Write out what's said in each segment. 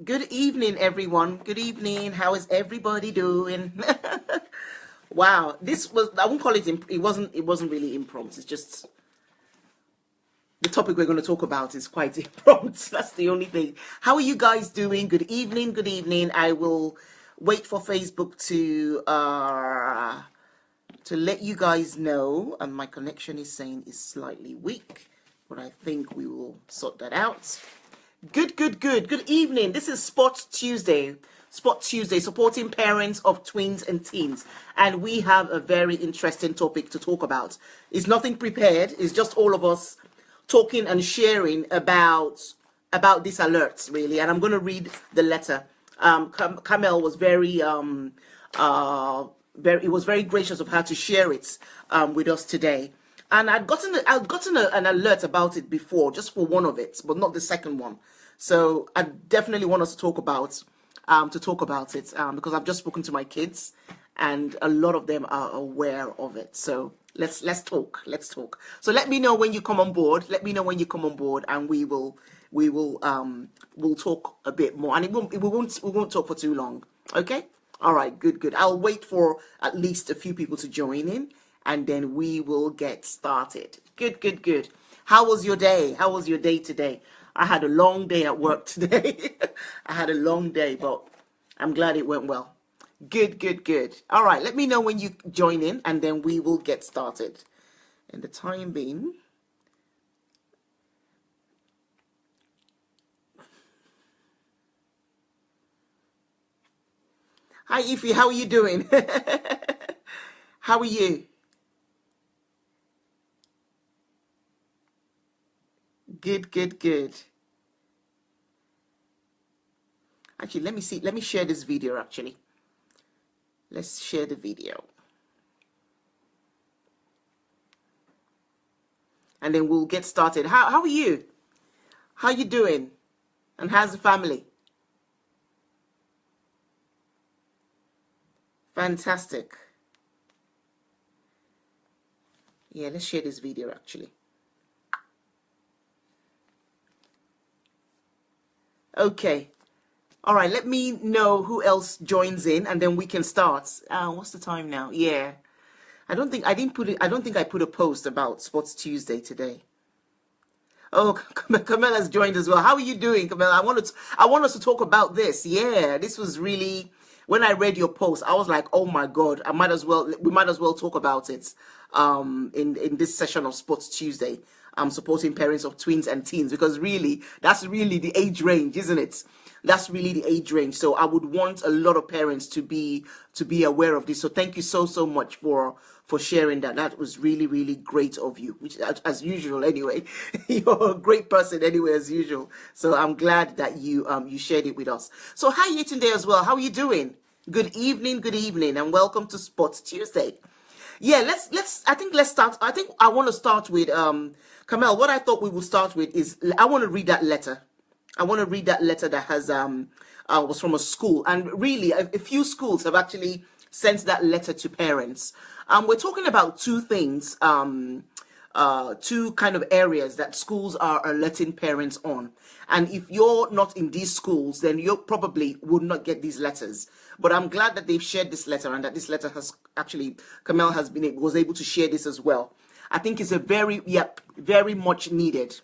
Good evening, everyone. Good evening. How is everybody doing? Wow, this was, I won't call it it wasn't really impromptu. It's just the topic we're going to talk about is quite impromptu. That's the only thing. How are you guys doing? Good evening. Good evening. I will wait for Facebook to let you guys know. And my connection is saying is slightly weak, but I think we will sort that out. Good evening. This is SPOTT Tuesday. SPOTT Tuesday, supporting parents of tweens and teens. And we have a very interesting topic to talk about. It's nothing prepared. It's just all of us talking and sharing about these alerts, really. And I'm going to read the letter. Kamel was very it was very gracious of her to share it with us today. And I'd gotten an alert about it before, just for one of it, but not the second one. So I definitely want us to talk about it because I've just spoken to my kids, and a lot of them are aware of it. So let's talk. So let me know when you come on board. And we'll talk a bit more. And we won't talk for too long. Okay. All right. Good. I'll wait for at least a few people to join in, and then we will get started. Good. How was your day? How was your day today? I had a long day at work today. I had a long day, but I'm glad it went well. Good. All right, let me know when you join in, and then we will get started. In the time being, hi Ify, how are you doing? How are you? Good. Actually, let me see. Let me share this video, actually. Let's share the video. And then we'll get started. How are you? How are you doing? And how's the family? Fantastic. Yeah, let's share this video, actually. Okay. All right, let me know who else joins in, and then we can start. What's the time now? Yeah. I don't think I put a post about Sports Tuesday today. Oh, Camilla has joined as well. How are you doing, Camilla? I want us to talk about this. Yeah, this was really, when I read your post, I was like, oh my God, we might as well talk about it in this session of Sports Tuesday. Supporting parents of tweens and teens, because really, that's really the age range, isn't it? That's really the age range. So I would want a lot of parents to be aware of this. So thank you so much for sharing that. That was really great of you, which, as usual anyway. You're a great person anyway, as usual. So I'm glad that you shared it with us. So hi Yetunde as well. How are you doing? Good evening, and welcome to Sports Tuesday. Yeah, let's start. I think I want to start with Kamel. What I thought we would start with is, I want to read that letter. I want to read that letter that has was from a school, and really a few schools have actually sent that letter to parents. We're talking about two things, two kind of areas that schools are alerting parents on. And if you're not in these schools, then you probably would not get these letters. But I'm glad that they've shared this letter, and that this letter has actually, Kamel was able to share this as well. I think it's a very much needed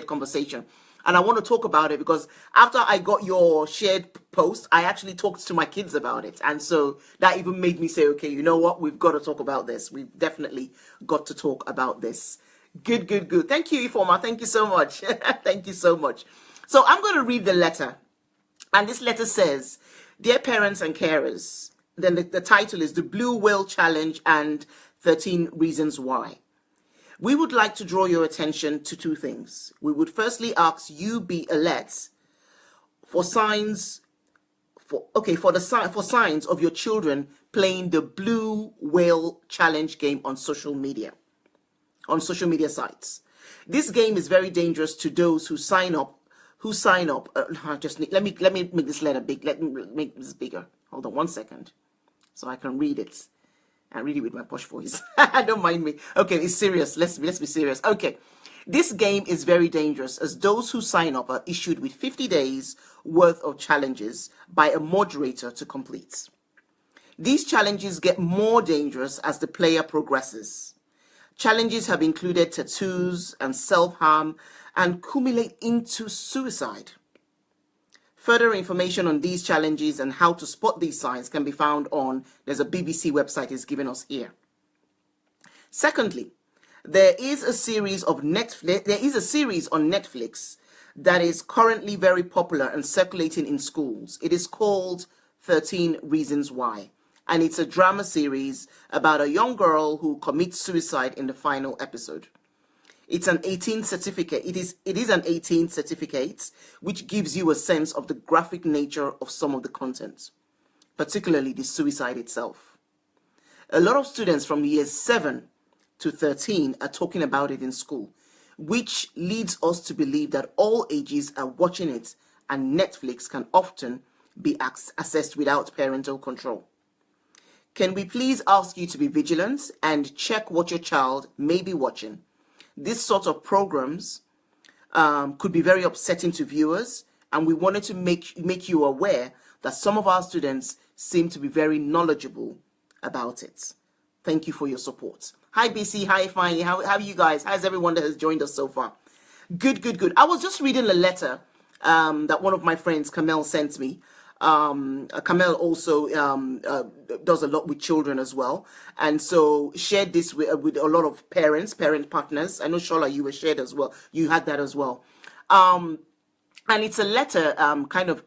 conversation. And I want to talk about it because after I got your shared post, I actually talked to my kids about it. And so that even made me say, okay, you know what? We've got to talk about this. We've definitely got to talk about this. Good. Thank you, Ifoma. Thank you so much. Thank you so much. So I'm going to read the letter. And this letter says, Dear parents and carers, then the title is The Blue Whale Challenge and 13 Reasons Why. We would like to draw your attention to two things. We would firstly ask you be alert for signs of your children playing the Blue Whale Challenge game on social media sites. This game is very dangerous to those who sign up. Let me make this letter big. Let me make this bigger. Hold on one second so I can read it. I read it with my posh voice. Don't mind me. Okay, it's serious. Let's be serious. Okay. This game is very dangerous as those who sign up are issued with 50 days worth of challenges by a moderator to complete. These challenges get more dangerous as the player progresses. Challenges have included tattoos and self-harm and culminate into suicide. Further information on these challenges and how to spot these signs can be found on, there's a BBC website is giving us here. Secondly, there is a series on Netflix that is currently very popular and circulating in schools. It is called 13 Reasons Why, and it's a drama series about a young girl who commits suicide in the final episode. It's an 18 certificate. It is an 18 certificate, which gives you a sense of the graphic nature of some of the content, particularly the suicide itself. A lot of students from years 7 to 13 are talking about it in school, which leads us to believe that all ages are watching it, and Netflix can often be accessed without parental control. Can we please ask you to be vigilant and check what your child may be watching? This sort of programs could be very upsetting to viewers, and we wanted to make you aware that some of our students seem to be very knowledgeable about it. Thank you for your support. Hi BC, hi Fanny, how are you guys? How's everyone that has joined us so far? Good. I was just reading a letter that one of my friends, Kamel, sent me. Kamel also does a lot with children as well, and so shared this with a lot of parent partners. I know Shola, you were shared as well. You had that as well. And it's a letter kind of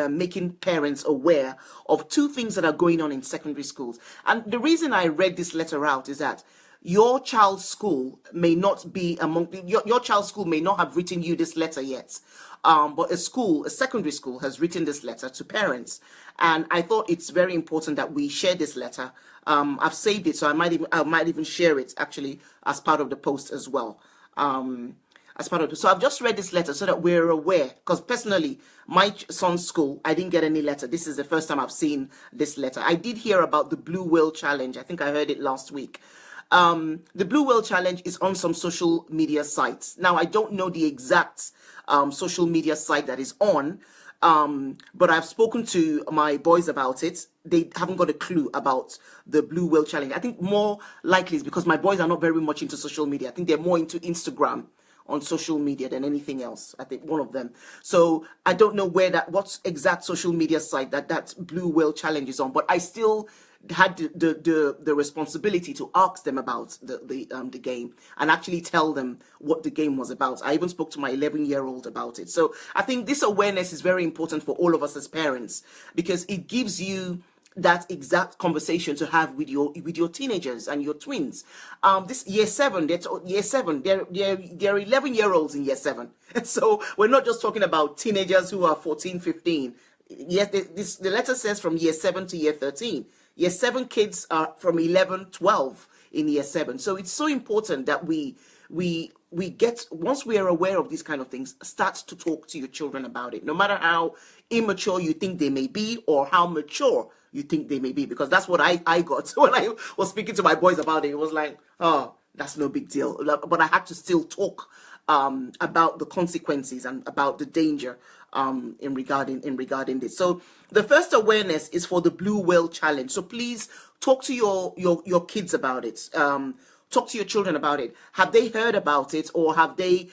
making parents aware of two things that are going on in secondary schools. And the reason I read this letter out is that your child's school may not be among your child's school may not have written you this letter yet, but a secondary school has written this letter to parents, and I thought it's very important that we share this letter. I've saved it, so I might even share it actually as part of the post as well. So I've just read this letter so that we're aware, because personally, my son's school, I didn't get any letter. This is the first time I've seen this letter. I did hear about the Blue Whale Challenge. I think I heard it last week. The Blue Whale Challenge is on some social media sites. Now, I don't know the exact social media site that is on, but I've spoken to my boys about it. They haven't got a clue about the Blue Whale Challenge. I think more likely is because my boys are not very much into social media. I think they're more into Instagram on social media than anything else. I think one of them. So I don't know what exact social media site that Blue Whale Challenge is on, but I still had the responsibility to ask them about the game and actually tell them what the game was about. I even spoke to my 11-year-old about it. So I think this awareness is very important for all of us as parents, because it gives you that exact conversation to have with your teenagers and your tweens. This year 7, they're 11-year-olds in year 7. So we're not just talking about teenagers who are 14, 15. Yes, the letter says from year 7 to year 13. Year 7 kids are from 11, 12 in year 7. So it's so important that we get, once we are aware of these kind of things, start to talk to your children about it, no matter how immature you think they may be or how mature you think they may be, because that's what I got when I was speaking to my boys about it. It was like, oh, that's no big deal. But I had to still talk about the consequences and about the danger in regarding this. So the first awareness is for the Blue Whale Challenge. So please talk to your kids about it. Talk to your children about it. Have they heard about it, or have they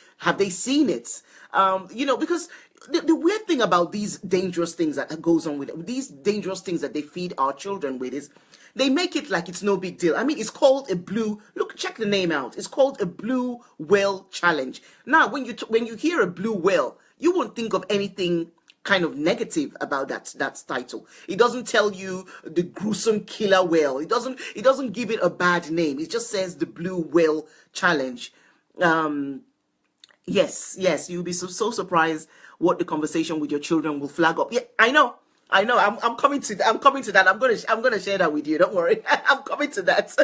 seen it? Because the weird thing about these dangerous things that goes on with these dangerous things that they feed our children with is they make it like it's no big deal. I mean, it's called check the name out. It's called a Blue Whale Challenge. Now, when you hear a blue whale, you won't think of anything kind of negative about that title. It doesn't tell you the gruesome killer whale. It doesn't give it a bad name. It just says the Blue Whale Challenge. Yes, you'll be so surprised what the conversation with your children will flag up. Yeah, I know. I'm coming to that. I'm gonna share that with you. Don't worry. I'm coming to that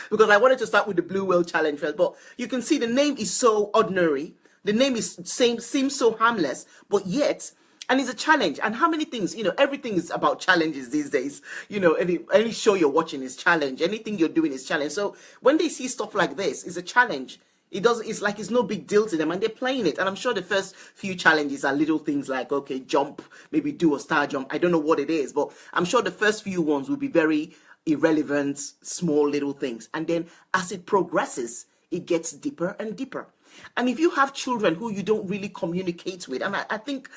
because I wanted to start with the Blue Whale Challenge first. But you can see the name is so ordinary. The name seems so harmless, but yet And it's a challenge. And how many things, everything is about challenges these days. Any show you're watching is challenge. Anything you're doing is challenge. So when they see stuff like this, it's a challenge. It's like it's no big deal to them, and they're playing it. And I'm sure the first few challenges are little things like, okay, jump, maybe do a star jump. I don't know what it is, but I'm sure the first few ones will be very irrelevant, small little things. And then as it progresses, it gets deeper and deeper. And if you have children who you don't really communicate with, and I think,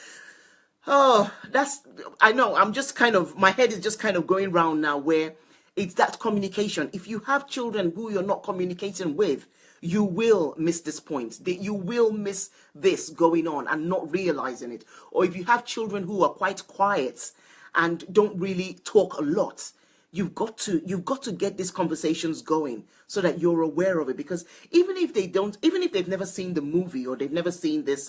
I know, my head is just kind of going round now where it's that communication. If you have children who you're not communicating with, you will miss this point. You will miss this going on and not realizing it. Or if you have children who are quite quiet and don't really talk a lot, you've got to get these conversations going so that you're aware of it. Because even if they've never seen the movie or they've never seen this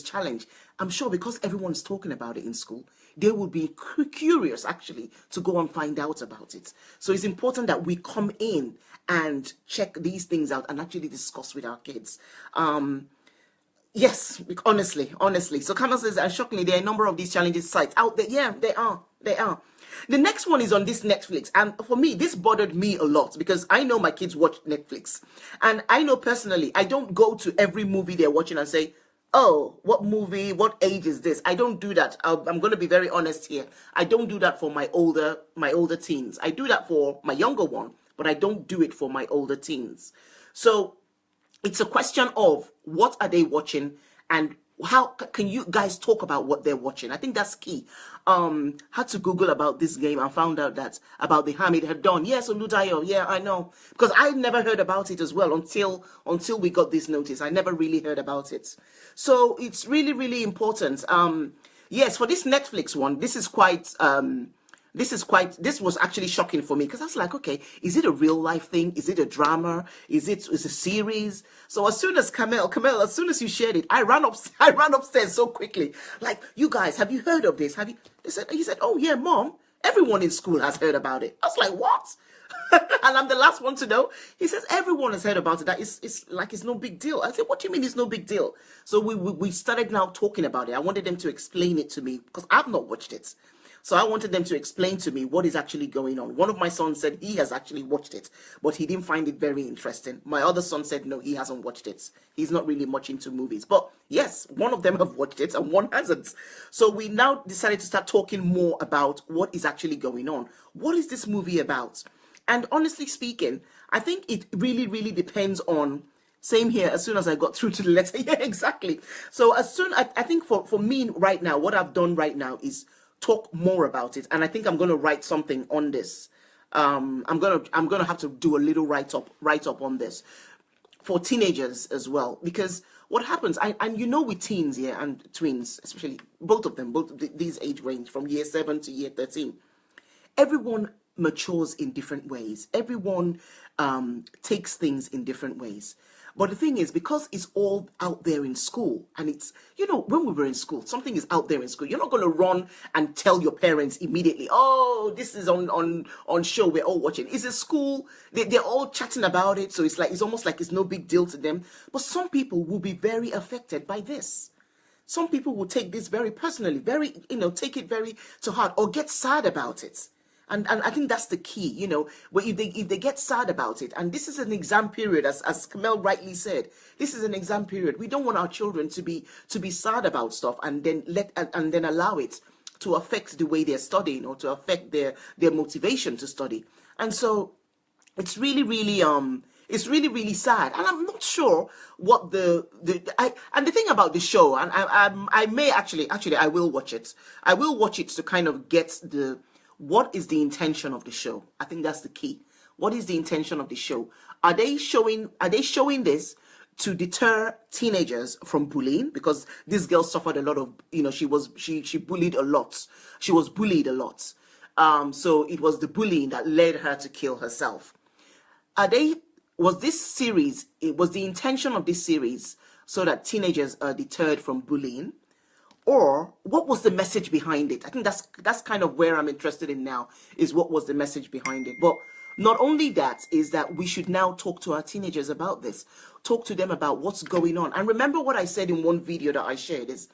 challenge, I'm sure because everyone's talking about it in school, they will be curious actually to go and find out about it. So it's important that we come in and check these things out and actually discuss with our kids. Yes, honestly. So Kamal says, and shockingly, there are a number of these challenges sites out there. Yeah, they are. The next one is on this Netflix. And for me, this bothered me a lot because I know my kids watch Netflix. And I know personally, I don't go to every movie they're watching and say, oh, what movie, what age is this? I don't do that. I'm going to be very honest here. I don't do that for my older teens. I do that for my younger one, but I don't do it for my older teens. So it's a question of what are they watching and how can you guys talk about what they're watching? I think that's key. Had to Google about this game and found out that about the harm it had done. Yes, Olutayo, yeah, I know. Because I never heard about it as well until we got this notice. I never really heard about it. So it's really, really important. Yes, for this Netflix one, this was actually shocking for me because I was like, okay, is it a real life thing? Is it a drama? Is it a series? So as soon as Kamel, as soon as you shared it, I ran upstairs so quickly. Like, you guys, have you heard of this? He said, oh yeah, Mom, everyone in school has heard about it. I was like, what? And I'm the last one to know. He says, everyone has heard about it. That it's like, it's no big deal. I said, what do you mean it's no big deal? So we started now talking about it. I wanted them to explain it to me because I've not watched it. So I wanted them to explain to me what is actually going on. One of my sons said he has actually watched it, but he didn't find it very interesting. My other son said, no, he hasn't watched it. He's not really much into movies. But yes, one of them have watched it and one hasn't. So we now decided to start talking more about what is actually going on. What is this movie about? And honestly speaking, I think it really, really depends on, same here, as soon as I got through to the letter. Yeah, exactly. So I think for me right now, what I've done right now is talk more about it, and I think I'm going to write something on this. I'm gonna have to do a little write up on this for teenagers as well, because what happens, with teens, yeah, and tweens, especially both of them, these age range from year 7 to year 13, everyone matures in different ways. Everyone takes things in different ways. But the thing is, because it's all out there in school, and it's, when we were in school, something is out there in school. You're not going to run and tell your parents immediately, oh, this is on show, we're all watching. It's a school, they're all chatting about it, so it's almost like it's no big deal to them. But some people will be very affected by this. Some people will take this very personally, take it very to heart, or get sad about it. And I think that's the key, where if they get sad about it, and this is an exam period, as Kamel rightly said, this is an exam period. We don't want our children to be sad about stuff and then allow it to affect the way they're studying or to affect their motivation to study. And so it's really, really really sad. And I'm not sure what and the thing about the show, and I may actually I will watch it. I will watch it to kind of get what is the intention of the show? I think that's the key. What is the intention of the show? Are they showing this to deter teenagers from bullying? Because this girl suffered a lot of, she bullied a lot. She was bullied a lot. So it was the bullying that led her to kill herself. Was the intention of this series so that teenagers are deterred from bullying? Or what was the message behind it? I think that's kind of where I'm interested in now, is what was the message behind it. But not only that, is that we should now talk to our teenagers about this. Talk to them about what's going on. And remember what I said in one video that I shared is,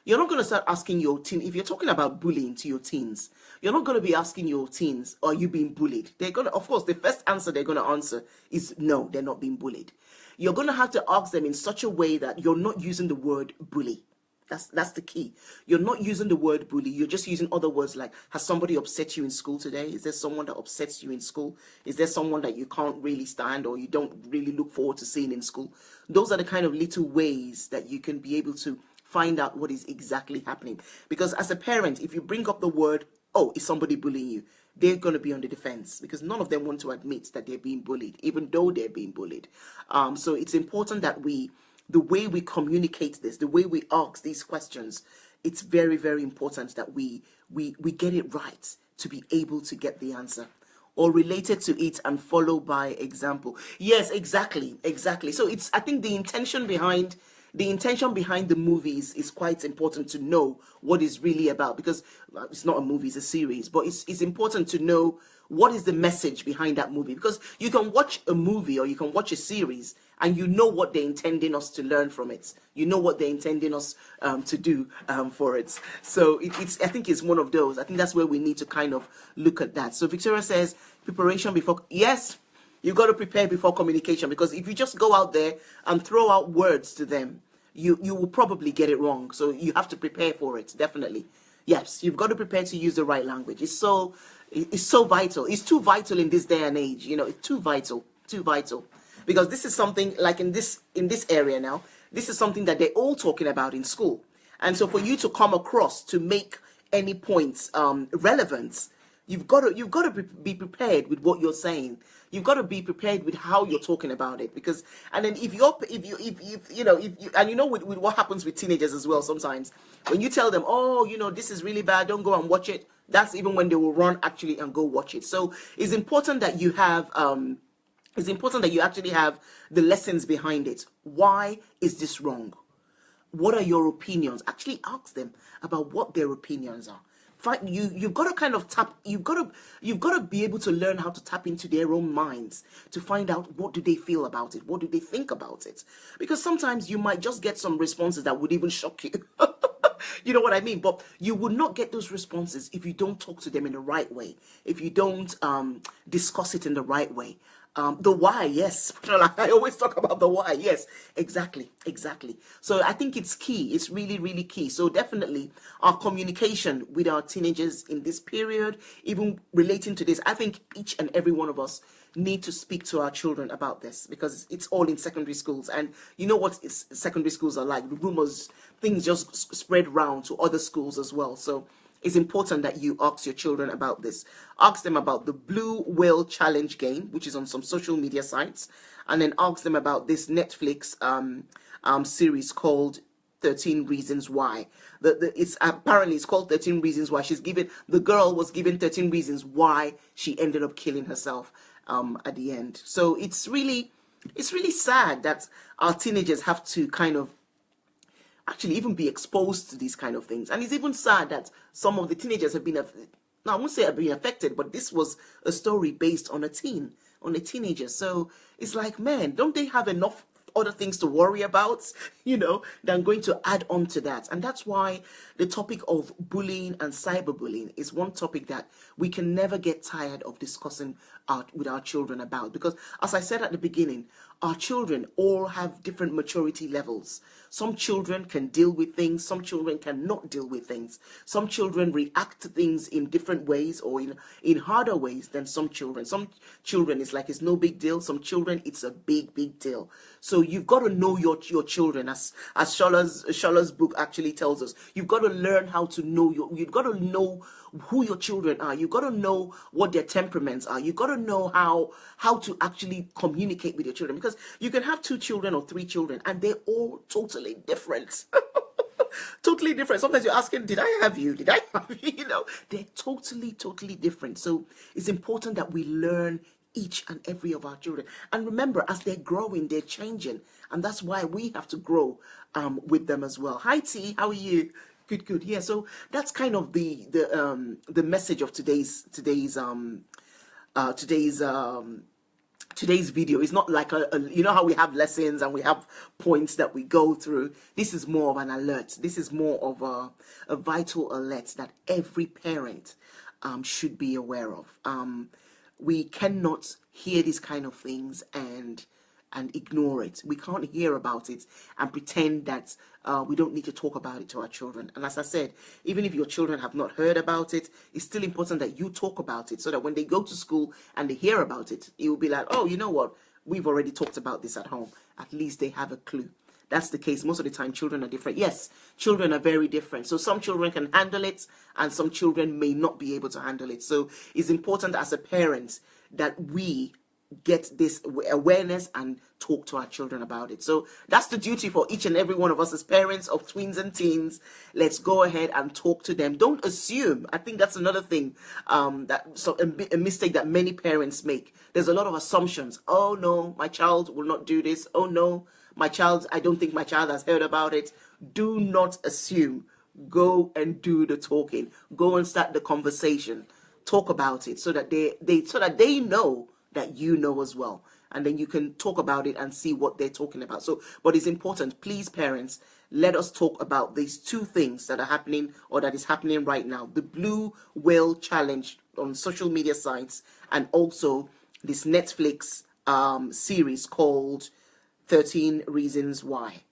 You're not going to start asking your teen, if you're talking about bullying to your teens, you're not going to be asking your teens, are you being bullied? They're going to, of course, the first answer they're going to answer is no, they're not being bullied. You're going to have to ask them in such a way that you're not using the word bully. That's the key. You're not using the word bully. You're just using other words like, has somebody upset you in school today? Is there someone that upsets you in school? Is there someone that you can't really stand or you don't really look forward to seeing in school? Those are the kind of little ways that you can be able to find out what is exactly happening. Because as a parent, if you bring up the word, oh, is somebody bullying you? They're going to be on the defense because none of them want to admit that they're being bullied, even though they're being bullied. So it's important that the way we communicate this, the way we ask these questions, it's very, very important that we get it right to be able to get the answer. Or related to it and follow by example. Yes, exactly. So I think the intention behind the movies is quite important to know what it's really about, because it's not a movie, it's a series, but it's important to know what is the message behind that movie, because you can watch a movie or you can watch a series and you know what they're intending us to learn from it. You know what they're intending us to do for it. So I think it's one of those. I think that's where we need to kind of look at that. So Victoria says, preparation before, yes, you've got to prepare before communication, because if you just go out there and throw out words to them, you will probably get it wrong. So you have to prepare for it, definitely. Yes, you've got to prepare to use the right language. It's so vital. It's too vital in this day and age. You know, it's too vital. Because this is something like in this area now, this is something that they're all talking about in school. And so for you to come across to make any points relevant, you've got to be prepared with what you're saying. You've got to be prepared with how you're talking about it, because and then if you and you know with what happens with teenagers as well, sometimes when you tell them, oh, you know, this is really bad, don't go and watch it, that's even when they will run actually and go watch it. So it's important that you have actually have the lessons behind it. Why is this wrong? What are your opinions? Actually ask them about what their opinions are. You've got to kind of you've got to be able to learn how to tap into their own minds to find out what do they feel about it, what do they think about it, because sometimes you might just get some responses that would even shock you. You know what I mean? But you would not get those responses if you don't talk to them in the right way, if you don't discuss it in the right way. The why, yes. I always talk about the why. Yes, exactly. So I think it's key. It's really, really key. So definitely our communication with our teenagers in this period, even relating to this, I think each and every one of us need to speak to our children about this, because it's all in secondary schools. And you know what secondary schools are like. The rumors, things just spread around to other schools as well. So it's important that you ask your children about this. Ask them about the Blue Whale Challenge game, which is on some social media sites, and then ask them about this Netflix series called 13 Reasons Why. It's apparently it's called 13 Reasons Why. The girl was given 13 reasons why she ended up killing herself at the end. So it's really sad that our teenagers have to kind of actually even be exposed to these kind of things. And it's even sad that some of the teenagers have been, now I won't say have been affected, but this was a story based on a teenager. So it's like, man, don't they have enough other things to worry about, than going to add on to that? And that's why the topic of bullying and cyberbullying is one topic that we can never get tired of discussing with our children about, because as I said at the beginning, our children all have different maturity levels. Some children can deal with things, some children cannot deal with things. Some children react to things in different ways or in harder ways than some children. Some children it's like it's no big deal. Some children it's a big deal. So you've got to know your children, as Shola's book actually tells us. You've got to learn how to know you've got to know who your children are. You've got to know what their temperaments are. You've got to know how to actually communicate with your children, because you can have 2 children or 3 children and they're all totally different. Totally different. Sometimes you're asking, did I have you? They're totally different. So it's important that we learn each and every of our children. And remember, as they're growing, they're changing. And that's why we have to grow with them as well. Hi T, how are you? Good. Yeah, so that's kind of the message of today's today's video is not like you know how we have lessons and we have points that we go through. This is more of an alert. This is more of a vital alert that every parent should be aware of. We cannot hear these kind of things and ignore it. We can't hear about it and pretend that we don't need to talk about it to our children. And as I said, even if your children have not heard about it, it's still important that you talk about it so that when they go to school and they hear about it, it will be like, oh, you know what? We've already talked about this at home. At least they have a clue. That's the case. Most of the time, children are different. Yes, children are very different. So some children can handle it and some children may not be able to handle it. So it's important as a parent that we get this awareness and talk to our children about it. So that's the duty for each and every one of us as parents of tweens and teens. Let's go ahead and talk to them. Don't assume. I think that's another thing, a mistake that many parents make. There's a lot of assumptions. Oh no, my child will not do this. Oh no, I don't think my child has heard about it. Do not assume. Go and do the talking. Go and start the conversation. Talk about it so that they know that you know as well, and then you can talk about it and see what they're talking about. So, but it's important, please parents, let us talk about these two things that are happening or that is happening right now: the Blue Whale Challenge on social media sites, and also this Netflix series called 13 Reasons Why.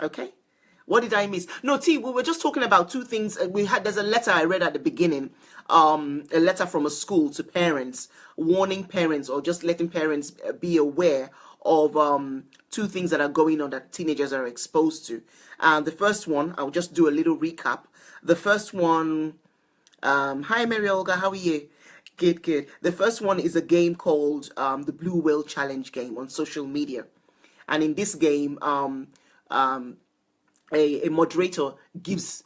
Okay, what did I miss? No, T, we were just talking about two things. There's a letter I read at the beginning, a letter from a school to parents, warning parents or just letting parents be aware of two things that are going on that teenagers are exposed to. The first one, I'll just do a little recap. The first one, hi Mary Olga, how are you? Good, good. The first one is a game called the Blue Whale Challenge game on social media. And in this game, a moderator gives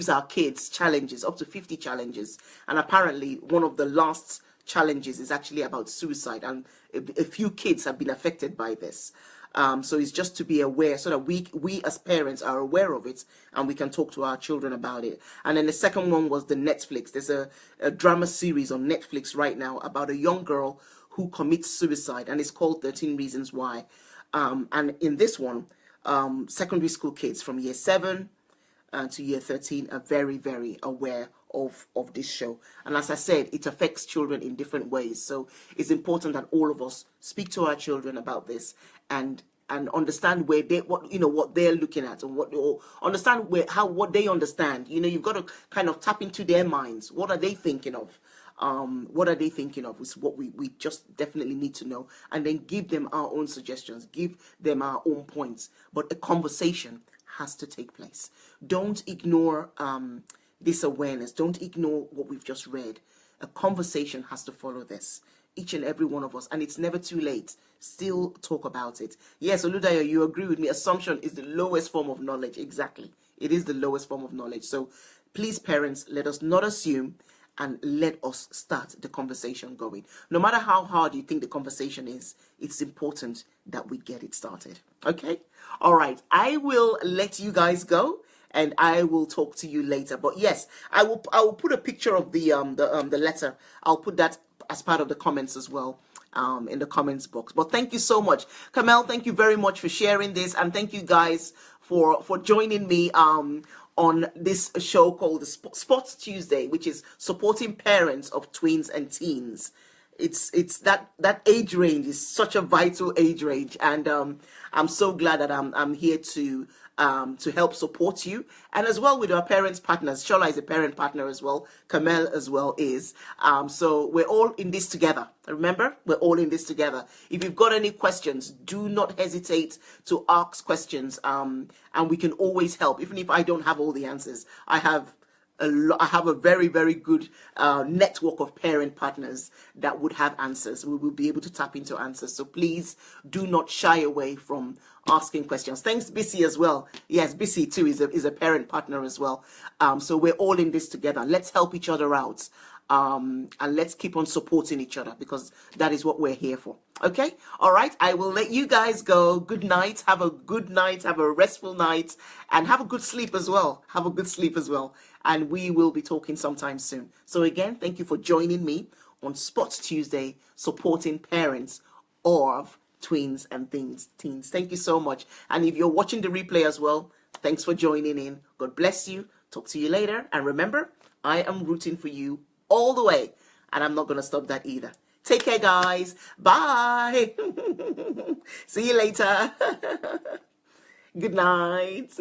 our kids challenges, up to 50 challenges, and apparently one of the last challenges is actually about suicide, and a few kids have been affected by this. So it's just to be aware so that we as parents are aware of it and we can talk to our children about it. And then the second one was the Netflix. There's a drama series on Netflix right now about a young girl who commits suicide, and it's called 13 Reasons Why. And in this one, secondary school kids from year 7 to year 13 are very, very aware of this show. And as I said, it affects children in different ways. So it's important that all of us speak to our children about this and understand what they're looking at, and understand what they understand. You've got to kind of tap into their minds. What are they thinking of? What are they thinking of is what we just definitely need to know, and then give them our own suggestions, give them our own points. But a conversation has to take place. Don't ignore this awareness. Don't ignore what we've just read. A conversation has to follow this, each and every one of us, and it's never too late. Still talk about it. Yes, Oludayo, you agree with me. Assumption is the lowest form of knowledge. Exactly. It is the lowest form of knowledge. So please, parents, let us not assume, and let us start the conversation going. No matter how hard you think the conversation is, it's important that we get it started. Okay? All right. I will let you guys go, and I will talk to you later. But yes, I will put a picture of the letter. I'll put that as part of the comments as well, in the comments box. But thank you so much. Kamel, thank you very much for sharing this, and thank you guys for joining me on this show called the SPOTT Tuesday, which is supporting parents of tweens and teens. It's that age range is such a vital age range, and I'm so glad that I'm here to help support you, and as well with our parents partners. Shola is a parent partner as well. Kamel as well is. So we're all in this together. Remember, we're all in this together. If you've got any questions, do not hesitate to ask questions, and we can always help. Even if I don't have all the answers, I have a very, very good network of parent partners that would have answers. We will be able to tap into answers. So please do not shy away from asking questions. Thanks, Bissy, as well. Yes, Bissy too is a parent partner as well. So we're all in this together. Let's help each other out. And let's keep on supporting each other, because that is what we're here for. Okay? All right. I will let you guys go. Good night. Have a good night. Have a restful night. And have a good sleep as well. Have a good sleep as well. And we will be talking sometime soon. So again, thank you for joining me on SPOTT Tuesday, supporting parents of tweens and teens. Thank you so much. And if you're watching the replay as well, thanks for joining in. God bless you. Talk to you later. And remember, I am rooting for you all the way. And I'm not going to stop that either. Take care, guys. Bye. See you later. Good night.